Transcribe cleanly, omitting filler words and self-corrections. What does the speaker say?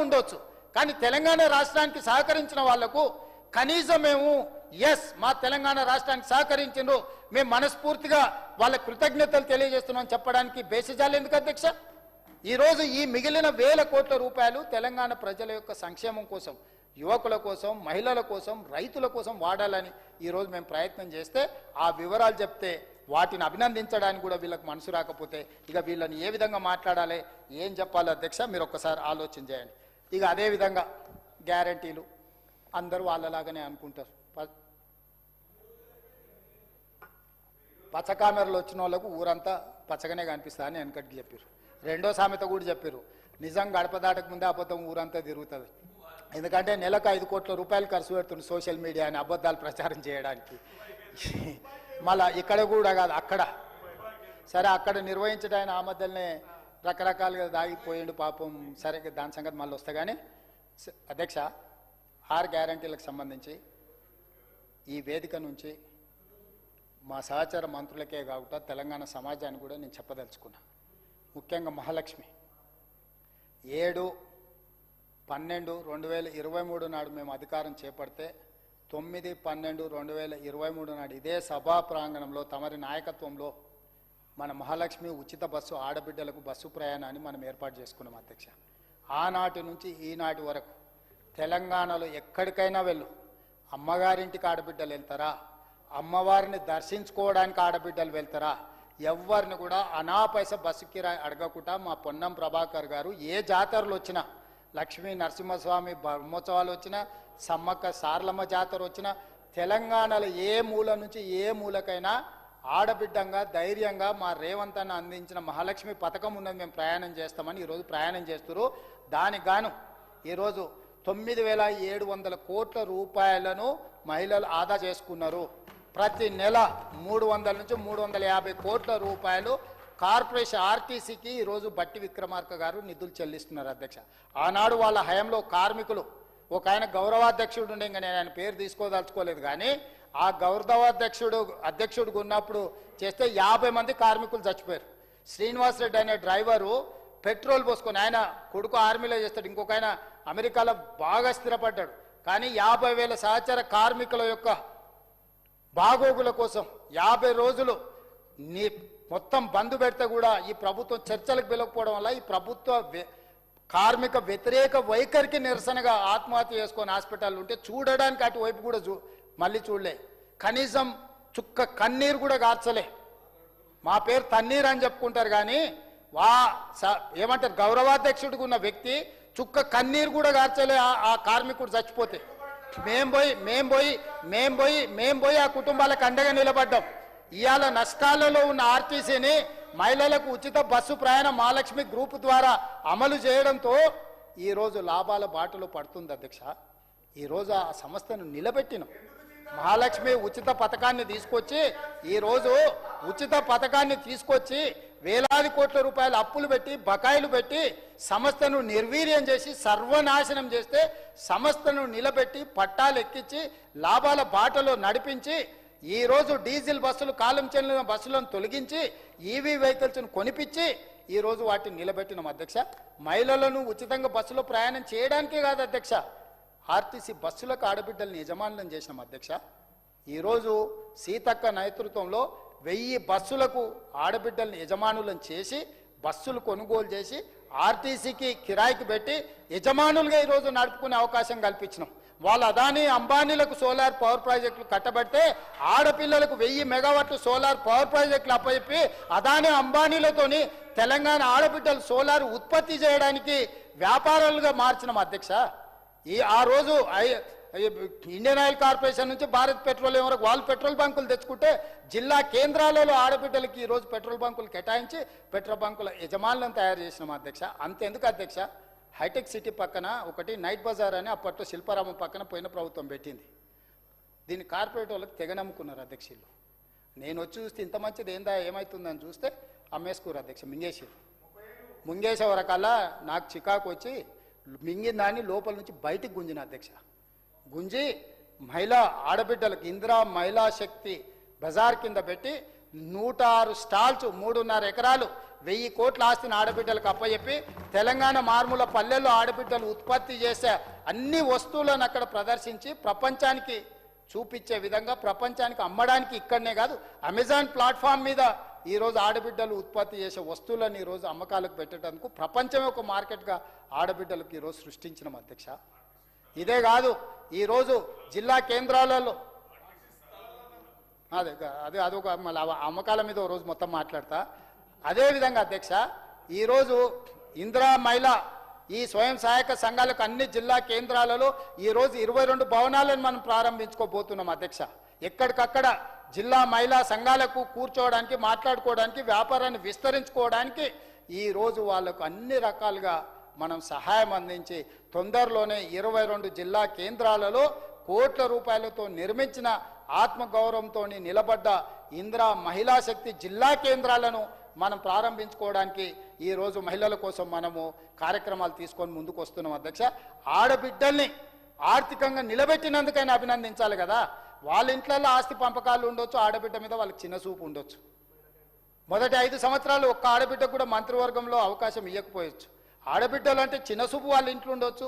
ఉండొచ్చు, కానీ తెలంగాణ రాష్ట్రానికి సహకరించిన వాళ్లకు కనీసం మేము ఎస్ మా తెలంగాణ రాష్ట్రానికి సహకరించిండ్రు, మేము మనస్ఫూర్తిగా వాళ్ళ కృతజ్ఞతలు తెలియజేస్తున్నాం చెప్పడానికి బేసిజాలు ఎందుకు అధ్యక్ష? ఈరోజు ఈ మిగిలిన వేల కోట్ల రూపాయలు తెలంగాణ ప్రజల యొక్క సంక్షేమం కోసం, యువకుల కోసం, మహిళల కోసం, రైతుల కోసం వాడాలని ఈరోజు మేము ప్రయత్నం చేస్తే ఆ వివరాలు చెప్తే వాటిని అభినందించడానికి కూడా వీళ్ళకి మనసు రాకపోతే ఇక వీళ్ళని ఏ విధంగా మాట్లాడాలి, ఏం చెప్పాలి అధ్యక్ష మీరు ఒక్కసారి ఆలోచన చేయండి. ఇక అదేవిధంగా గ్యారంటీలు అందరూ వాళ్ళలాగానే అనుకుంటారు. పచ్చకామెరలు వచ్చిన వాళ్ళకు ఊరంతా పచ్చగానే కనిపిస్తా అని వెనకటికి చెప్పారు. రెండో సామెత కూడా చెప్పారు, నిజం గడప దాటక ముందే అబద్ధం ఊరంతా తిరుగుతుంది. ఎందుకంటే నెలకు 5 కోట్ల రూపాయలు ఖర్చు పెడుతుంది సోషల్ మీడియా అని అబద్ధాలు ప్రచారం చేయడానికి. మళ్ళా ఇక్కడ కూడా కాదు అక్కడ, సరే అక్కడ నిర్వహించడానికి ఆ మధ్యలోనే రకరకాలుగా దాగిపోయిండు పాపం. సరే దాని సంగతి మళ్ళీ వస్తా. కానీ అధ్యక్ష 6 గ్యారంటీలకు సంబంధించి ఈ వేదిక నుంచి మా సహచార మంత్రులకే కాకుండా తెలంగాణ సమాజాన్ని కూడా నేను చెప్పదలుచుకున్నా. ముఖ్యంగా మహాలక్ష్మి 7/12/2023 నాడు మేము అధికారం చేపడితే 9/12/2023 నాడు ఇదే సభా ప్రాంగణంలో తమరి నాయకత్వంలో మన మహాలక్ష్మి ఉచిత బస్సు ఆడబిడ్డలకు బస్సు ప్రయాణాన్ని మనం ఏర్పాటు చేసుకున్నాం అధ్యక్ష. ఆనాటి నుంచి ఈనాటి వరకు తెలంగాణలో ఎక్కడికైనా వెళ్ళు, అమ్మగారింటికి ఆడబిడ్డలు వెళ్తారా, అమ్మవారిని దర్శించుకోవడానికి ఆడబిడ్డలు వెళ్తారా, ఎవరిని కూడా అనాపైస బస్సు కిరాయి అడగకుండా మా పొన్నం ప్రభాకర్ గారు ఏ జాతరలు వచ్చినా, లక్ష్మీ నరసింహస్వామి బ్రహ్మోత్సవాలు వచ్చినా, సమ్మక్క సారలమ్మ జాతర వచ్చినా, తెలంగాణలో ఏ మూల నుంచి ఏ మూలకైనా ఆడబిడ్డంగా ధైర్యంగా మా రేవంత్ అన్న అందించిన మహాలక్ష్మి పథకం ఉన్నది, మేము ప్రయాణం చేస్తామని ఈరోజు ప్రయాణం చేస్తున్నారు. దానికి గాను ఈరోజు 9,700 కోట్ల రూపాయలను మహిళలు ఆదా చేసుకున్నారు. ప్రతి నెల 300 నుంచి 350 కోట్ల రూపాయలు కార్పొరేషన్ ఆర్టీసీకి ఈరోజు బట్టి విక్రమార్క గారు నిధులు చెల్లిస్తున్నారు అధ్యక్ష. ఆనాడు వాళ్ళ హయాంలో కార్మికులు ఒక ఆయన గౌరవాధ్యక్షుడు ఉండే, ఇంకా నేను ఆయన పేరు తీసుకోదలుచుకోలేదు, కానీ ఆ అధ్యక్షుడు ఉన్నప్పుడు చేస్తే 50 మంది కార్మికులు చచ్చిపోయారు. శ్రీనివాసరెడ్డి అనే డ్రైవరు పెట్రోల్ పోసుకొని, ఆయన కొడుకు ఆర్మీలో చేస్తాడు, ఇంకొక ఆయన అమెరికాలో బాగా స్థిరపడ్డాడు, కానీ 50,000 సహచర కార్మికుల యొక్క బాగోగుల కోసం 50 రోజులు మొత్తం బంద్ పెడితే కూడా ఈ ప్రభుత్వం చర్చలకు పిలవకపోవడం వల్ల ఈ ప్రభుత్వ కార్మిక వ్యతిరేక వైఖరికి నిరసనగా ఆత్మహత్య చేసుకొని హాస్పిటల్ ఉంటే చూడడానికి అటువైపు కూడా మళ్ళీ చూడలే, కనీసం చుక్క కన్నీరు కూడా గార్చలే. మా పేరు తన్నీరు అని చెప్పుకుంటారు, కానీ ఏమంటారు గౌరవాధ్యక్షుడికి ఉన్న వ్యక్తి చుక్క కన్నీరు కూడా గార్చలే ఆ కార్మికుడు చచ్చిపోతే. మేం పోయి ఆ కుటుంబాలకు అండగా నిలబడ్డాం. ఇవాళ నష్టాలలో ఉన్న ఆర్టీసీని మహిళలకు ఉచిత బస్సు ప్రయాణం మహాలక్ష్మి గ్రూప్ ద్వారా అమలు చేయడంతో ఈరోజు లాభాల బాటలో పడుతుంది అధ్యక్ష. ఈరోజు ఆ సంస్థను నిలబెట్టినాం. మహాలక్ష్మి ఉచిత పథకాన్ని తీసుకొచ్చి వేలాది కోట్ల రూపాయల అప్పులు పెట్టి బకాయిలు పెట్టి సంస్థను నిర్వీర్యం చేసి సర్వనాశనం చేస్తే సంస్థను నిలబెట్టి పట్టాలు ఎక్కించి లాభాల బాటలో నడిపించి ఈరోజు డీజిల్ బస్సులు కాలం చెల్లిన బస్సులను తొలగించి ఈవీ వెహికల్స్ను కొనిపించి ఈరోజు వాటిని నిలబెట్టినాం అధ్యక్ష. మహిళలను ఉచితంగా బస్సులో ప్రయాణం చేయడానికే కాదు అధ్యక్ష, ఆర్టీసీ బస్సులకు ఆడబిడ్డలను యజమానులను చేసినాం అధ్యక్ష. ఈరోజు సీతక్క నేతృత్వంలో 1000 బస్సులకు ఆడబిడ్డలను యజమానులను చేసి బస్సులు కొనుగోలు చేసి ఆర్టీసీకి కిరాయికి పెట్టి యజమానులుగా ఈరోజు నడుపుకునే అవకాశం కల్పించినాం. వాళ్ళ అదానీ అంబానీలకు సోలార్ పవర్ ప్రాజెక్టులు కట్టబెడితే ఆడపిల్లలకు 1000 మెగావాట్లు సోలార్ పవర్ ప్రాజెక్టులు అప్పచెప్పి అదానీ అంబానీలతోని తెలంగాణ ఆడబిడ్డలు సోలార్ ఉత్పత్తి చేయడానికి వ్యాపారాలుగా మార్చినాం అధ్యక్ష. ఆ రోజు ఇండియన్ ఆయిల్ కార్పొరేషన్ నుంచి భారత్ పెట్రోలియం వరకు వాళ్ళు పెట్రోల్ బంకులు తెచ్చుకుంటే జిల్లా కేంద్రాలలో ఆడబిడ్డలకి ఈరోజు పెట్రోల్ బంకులు కేటాయించి పెట్రోల్ బంకుల యజమానులను తయారు చేసినాం అధ్యక్ష. అంతెందుకు అధ్యక్ష, హైటెక్ సిటీ పక్కన ఒకటి నైట్ బజార్ అని అప్పట్లో శిల్పారామం పక్కన పోయిన ప్రభుత్వం పెట్టింది. దీన్ని కార్పొరేట్ వాళ్ళకి తెగ నమ్ముకున్నారు అధ్యక్షులు. నేను వచ్చి చూస్తే ఇంత మంచిది ఏమవుతుందని చూస్తే అమ్మేసుకోరు అధ్యక్ష, ముంగేసే వరకల్లా నాకు చికాకు వచ్చి మింగిన దాన్ని లోపల నుంచి బయటికి గుంజిన అధ్యక్ష. గుంజి మహిళా ఆడబిడ్డలకు ఇందిరా మహిళా శక్తి బజార్ కింద పెట్టి 106 స్టాల్స్ 3.5 ఎకరాలు 1000 కోట్ల ఆస్తిని ఆడబిడ్డలకు అప్పచెప్పి తెలంగాణ మారుమూల పల్లెల్లో ఆడబిడ్డలు ఉత్పత్తి చేసే అన్ని వస్తువులను అక్కడ ప్రదర్శించి ప్రపంచానికి చూపించే విధంగా ప్రపంచానికి అమ్మడానికి ఇక్కడనే కాదు అమెజాన్ ప్లాట్ఫామ్ మీద ఈరోజు ఆడబిడ్డలు ఉత్పత్తి చేసే వస్తువులను ఈరోజు అమ్మకాలకు పెట్టడానికి ప్రపంచమే ఒక మార్కెట్గా ఆడబిడ్డలకు ఈరోజు సృష్టించిన అధ్యక్ష. ఇదే కాదు ఈరోజు జిల్లా కేంద్రాలలో అదొక మళ్ళీ అమ్మకాల మీద ఓ రోజు మొత్తం మాట్లాడతా. అదేవిధంగా అధ్యక్ష ఈరోజు ఇందిరా మహిళ ఈ స్వయం సహాయక సంఘాలకు అన్ని జిల్లా కేంద్రాలలో ఈరోజు 22 భవనాలను మనం ప్రారంభించుకోబోతున్నాం అధ్యక్ష. ఎక్కడికక్కడ జిల్లా మహిళా సంఘాలకు కూర్చోవడానికి మాట్లాడుకోవడానికి వ్యాపారాన్ని విస్తరించుకోవడానికి ఈరోజు వాళ్ళకు అన్ని రకాలుగా మనం సహాయం అందించి తొందరలోనే 22 జిల్లా కేంద్రాలలో కోట్ల రూపాయలతో నిర్మించిన ఆత్మగౌరవంతో నిలబడ్డ ఇందిరా మహిళా శక్తి జిల్లా కేంద్రాలను మనం ప్రారంభించుకోవడానికి ఈరోజు మహిళల కోసం మనము కార్యక్రమాలు తీసుకొని ముందుకు వస్తున్నాం అధ్యక్ష. ఆడబిడ్డల్ని ఆర్థికంగా నిలబెట్టినందుకైనా అభినందించాలి కదా. వాళ్ళ ఇంట్లలో ఆస్తి పంపకాలు ఉండొచ్చు, ఆడబిడ్డ మీద వాళ్ళకి చిన్న చూపు ఉండొచ్చు. మొదటి 5 సంవత్సరాలు ఒక్క ఆడబిడ్డకు కూడా మంత్రివర్గంలో అవకాశం ఇవ్వకపోవచ్చు. ఆడబిడ్డలు అంటే చిన్న చూపు వాళ్ళ ఇంట్లో ఉండొచ్చు,